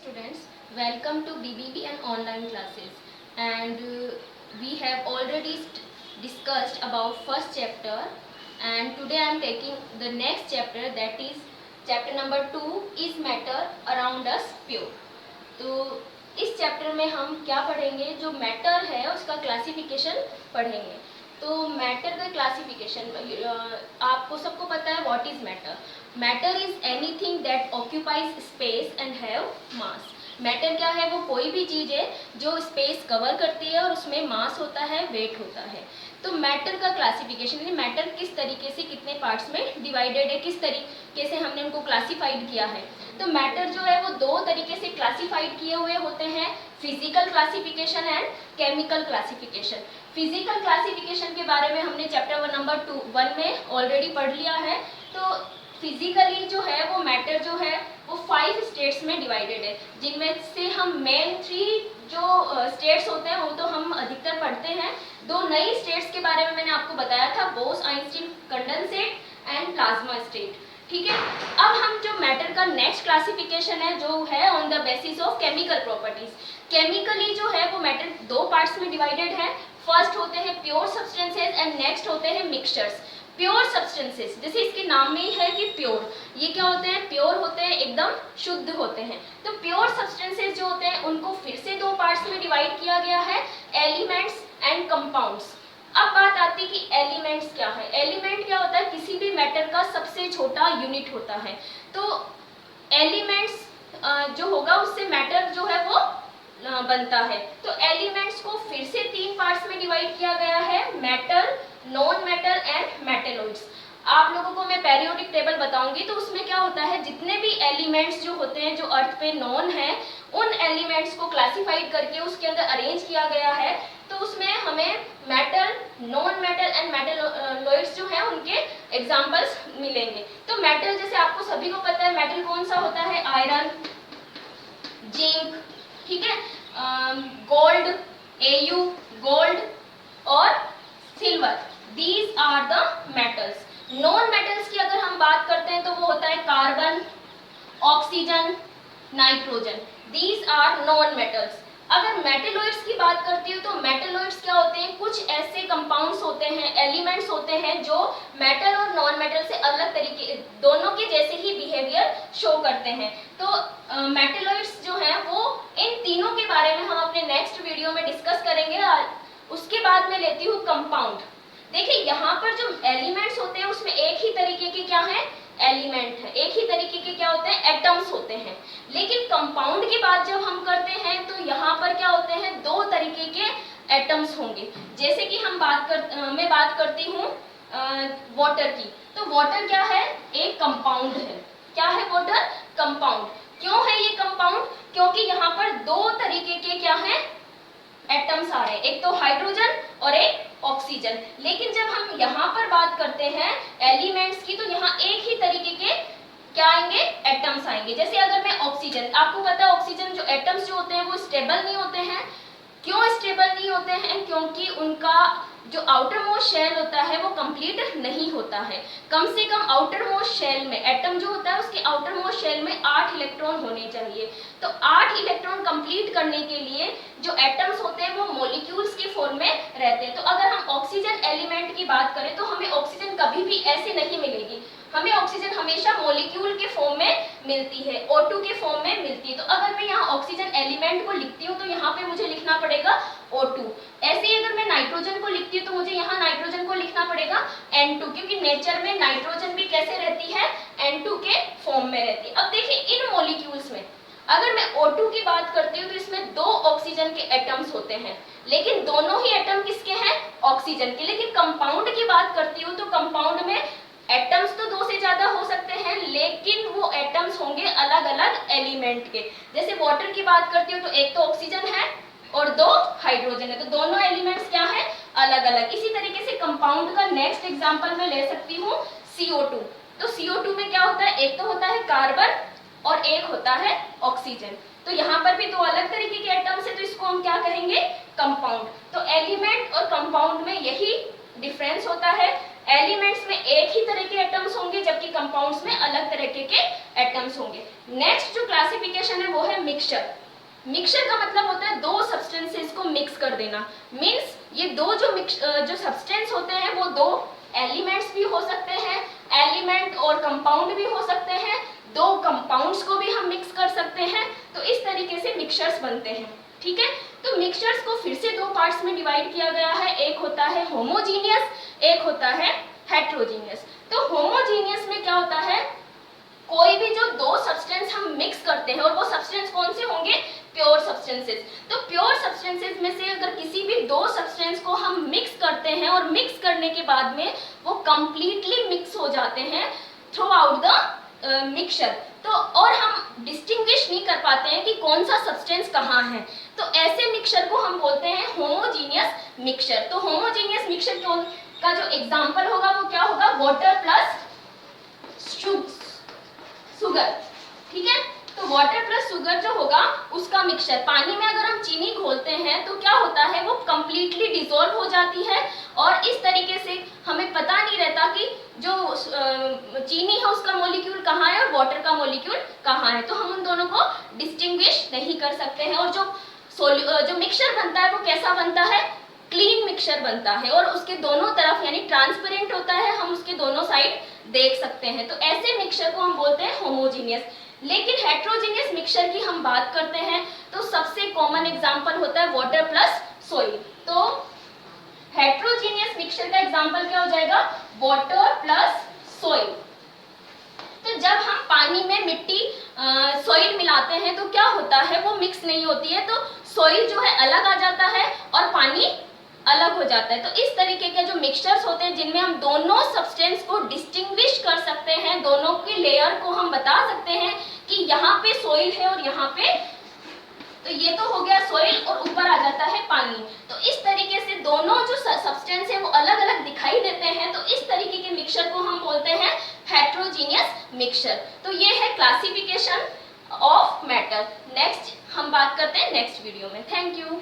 students, welcome to BBB and online classes. And we have already discussed about first chapter, and today I am taking the next chapter, that is chapter number 2 is matter around us pure. तो इस chapter में हम क्या पढ़ेंगे, जो matter है उसका classification पढ़ेंगे। तो मैटर का क्लासिफिकेशन आपको सबको पता है what is matter. Matter is anything that occupies space and have mass. Matter क्या है, वो कोई भी चीज़ है जो स्पेस कवर करती है और उसमें मास होता है, वेट होता है। तो मैटर का क्लासिफिकेशन यानी मैटर किस तरीके से कितने पार्ट्स में डिवाइडेड है, किस तरीके से हमने उनको क्लासिफाइड किया है। तो मैटर जो है वो दो तरीके से क्लासिफाइड किए हुए होते हैं, physical classification and chemical classification. Physical classification के बारे में हमने चैप्टर नंबर 1 में ऑलरेडी पढ़ लिया है। तो फिजिकली जो है वो मैटर जो है वो 5 स्टेट्स में डिवाइडेड है, जिनमें से हम मेन 3 जो स्टेट्स होते हैं वो तो हम अधिकतर पढ़ते हैं। 2 नई स्टेट्स के बारे में मैंने आपको बताया था, Bose-Einstein condensate and plasma state. ठीक है, अब हम जो मैटर का नेक्स्ट क्लासिफिकेशन है जो है on the basis of chemical properties. Chemically जो है वो मैटर 2 पार्ट्स में डिवाइडेड है। फर्स्ट होते हैं प्योर सब्सटेंसेज एंड नेक्स्ट होते हैं मिक्सचर्स। प्योर सब्सटेंसेस जैसे इसके नाम में ही है कि प्योर, ये क्या होते हैं, प्योर होते हैं, एकदम शुद्ध होते हैं। तो प्योर सब्सटेंसेस जो होते हैं उनको फिर से 2 पार्ट्स में डिवाइड किया गया है, एलिमेंट्स एंड कंपाउंड्स। अब बात आती है कि एलिमेंट्स क्या है। एलिमेंट क्या होता है, किसी भी मैटर का सबसे छोटा यूनिट होता है। तो एलिमेंट्स जो होगा उससे मैटर जो है वो बनता है। तो एलिमेंट्स को फिर से 3 पार्ट्स में डिवाइड किया गया है, metal, non metal and metalloids. आप लोगों को मैं पेरियोडिक टेबल बताऊंगी तो उसमें क्या होता है, जितने भी एलिमेंट्स जो होते हैं जो अर्थ पे नॉन है उन एलिमेंट्स को क्लासिफाइड करके उसके अंदर अरेंज किया गया है। तो उसमें हमें metal, non metal and metalloids जो है उनके एग्जांपल्स मिलेंगे। तो मेटल जैसे आपको सभी को पता है मेटल कौन सा होता है, आयरन, जिंक, ठीक है, गोल्ड, एयू, गोल्ड और silver, these are the metals. Non metals की अगर हम बात करते हैं तो वो होता है carbon, oxygen, nitrogen, these are non metals. अगर मेटेलॉइड्स की बात करती हूँ तो मेटेलॉइड्स क्या होते हैं, कुछ ऐसे कंपाउंड्स होते हैं, एलिमेंट्स होते हैं जो मेटल और नॉन मेटल से अलग तरीके, दोनों के जैसे ही बिहेवियर शो करते हैं। तो मेटेलॉइड्स जो हैं वो इन तीनों के बारे में हम अपने नेक्स्ट वीडियो में डिस्कस करेंगे। उसके बाद में लेती हूँ कंपाउंड। देखिए यहाँ पर जो एलिमेंट्स होते हैं उसमें एक ही तरीके के क्या है, एलिमेंट है, एक ही तरीके के क्या होते हैं, एटम्स होते हैं। लेकिन कंपाउंड की बात जब हम करते हैं तो यहाँ पर क्या होते हैं, 2 तरीके के एटम्स होंगे। जैसे कि हम मैं बात करती हूँ वाटर की। तो वाटर क्या है, एक कंपाउंड है। क्या है वाटर, कंपाउंड। क्यों है ये कंपाउंड, क्योंकि यहाँ पर 2 तरीके के क्या है, एटम्स आ रहे हैं, एक तो हाइड्रोजन और एक ऑक्सीजन। लेकिन जब हम यहाँ पर बात करते हैं एलिमेंट्स की तो यहाँ एक ही तरीके के क्या आएंगे, एटम्स आएंगे। जैसे अगर मैं ऑक्सीजन, आपको पता है ऑक्सीजन जो एटम्स जो होते हैं वो स्टेबल नहीं होते हैं। क्यों स्टेबल नहीं होते हैं, क्योंकि उनका जो आउटर मोस्ट शेल होता है वो कंप्लीट नहीं होता है। कम से कम आउटर मोस्ट शेल में, एटम जो होता है उसके आउटर मोस्ट शेल में 8 इलेक्ट्रॉन होने चाहिए। तो 8 इलेक्ट्रॉन कंप्लीट करने के लिए जो एटम्स होते हैं वो मॉलिक्यूल्स के फॉर्म में रहते हैं। तो अगर हम ऑक्सीजन एलिमेंट की बात करें तो हमें ऑक्सीजन कभी भी ऐसे नहीं मिलेगी, हमें ऑक्सीजन हमेशा मॉलिक्यूल के फॉर्म में मिलती है, O2 के फॉर्म में मिलती है। तो अगर मैं यहाँ ऑक्सीजन एलिमेंट को लिखती हूँ तो यहाँ पे मुझे लिखना पड़ेगा O2। ऐसे ही अगर मैं नाइट्रोजन को लिखती हूँ तो मुझे यहाँ नाइट्रोजन को लिखना पड़ेगा N2, क्योंकि नेचर में नाइट्रोजन भी कैसे रहती है, N2 के फॉर्म में रहती है। अब देखिए इन मॉलिक्यूल्स में अगर मैं O2 की बात करती हूँ तो इसमें 2 ऑक्सीजन के एटम्स होते हैं, लेकिन दोनों ही एटम किसके हैं, ऑक्सीजन के। लेकिन कंपाउंड की बात करती हूँ तो कंपाउंड में एटम्स तो 2 से ज्यादा हो सकते हैं, लेकिन वो एटम्स होंगे अलग अलग एलिमेंट के। जैसे वाटर की बात करती हूँ तो एक तो ऑक्सीजन है और 2 हाइड्रोजन है, तो दोनों एलिमेंट्स क्या है, अलग अलग। इसी तरीके से कंपाउंड का नेक्स्ट एग्जांपल मैं ले सकती हूँ CO2। तो CO2 में क्या होता है, एक तो होता है कार्बन और एक होता है ऑक्सीजन। तो यहाँ पर भी 2 अलग तरीके के एटम्स है, तो इसको हम क्या कहेंगे, कंपाउंड। तो एलिमेंट और कंपाउंड में यही डिफरेंस होता है। एलिमेंट्स में एक ही तरह के एटम्स होंगे जबकि कंपाउंड्स में अलग तरह के एटम्स होंगे। नेक्स्ट जो क्लासिफिकेशन है वो है मिक्सचर। मिक्सचर का मतलब होता है दो सब्सटेंसेस को मिक्स कर देना। मीन्स ये दो जो सब्सटेंस होते हैं वो दो एलिमेंट्स भी हो सकते हैं, एलिमेंट और कंपाउंड भी हो सकते हैं, दो कंपाउंड्स को भी हम मिक्स कर सकते हैं। तो इस तरीके से मिक्सचर्स बनते हैं। ठीक है, तो मिक्सचर्स को फिर से दो पार्ट्स में डिवाइड किया गया है। एक होता है होमोजीनियस, एक होता है हेट्रोजीनियस। तो होमोजीनियस में क्या होता है, कोई भी जो दो सब्सटेंस हम मिक्स करते हैं, और वो सब्सटेंस कौन से होंगे, प्योर सब्सटेंसेस। तो प्योर सब्सटेंसेस में से अगर किसी भी दो सब्सटेंस को हम मिक्स करते हैं और मिक्स करने के बाद में वो कंप्लीटली मिक्स हो जाते हैं थ्रू आउट द मिक्सचर, तो और हम डिस्टिंग्विश नहीं कर पाते हैं कि कौन सा सब्सटेंस कहाँ है, तो ऐसे मिक्सचर को हम बोलते हैं होमोजीनियस मिक्सचर। तो होमोजीनियस मिक्सचर का जो एग्जाम्पल होगा वो क्या होगा, वाटर प्लस शुगर। ठीक है, तो वाटर प्लस शुगर जो होगा उसका मिक्सचर, पानी में अगर हम चीनी घोलते हैं तो क्या होता है, वो कंप्लीटली डिसॉल्व हो जाती है, और इस तरीके से हमें पता नहीं रहता कि जो चीनी है उसका मॉलिक्यूल कहाँ है और वाटर का मॉलिक्यूल कहाँ है, तो हम उन दोनों को डिस्टिंग्विश नहीं कर सकते हैं। और जो मिक्सचर बनता है वो कैसा बनता है, क्लीन मिक्सचर बनता है, और उसके दोनों तरफ यानी ट्रांसपेरेंट होता है, हम उसके दोनों साइड देख सकते हैं। तो ऐसे मिक्सचर को हम बोलते हैं होमोजीनियस। लेकिन हेट्रोजीनियस मिक्सचर की हम बात करते हैं तो सबसे कॉमन एग्जांपल होता है वाटर प्लस सॉइल। तो हेट्रोजीनियस मिक्सचर का एग्जांपल क्या हो जाएगा, वाटर प्लस सॉइल। तो जब हम पानी में मिट्टी सॉइल मिलाते हैं तो क्या होता है, वो मिक्स नहीं होती है, तो सॉइल जो है अलग आ जाता है और पानी अलग हो जाता है। तो इस तरीके के जो मिक्सचर्स होते हैं जिनमें हम दोनों सब्सटेंस को डिस्टिंग्विश कर सकते हैं, दोनों की लेयर को हम बता सकते हैं कि यहाँ पे सॉइल है और यहाँ पे, तो ये तो हो गया सॉइल और ऊपर आ जाता है पानी। तो इस तरीके से दोनों जो सब्सटेंस है वो अलग अलग दिखाई देते हैं, तो इस तरीके के मिक्सचर को हम बोलते हैं हेट्रोजीनियस मिक्सचर। तो ये है क्लासिफिकेशन ऑफ मैटर। नेक्स्ट हम बात करते हैं नेक्स्ट वीडियो में। Thank you.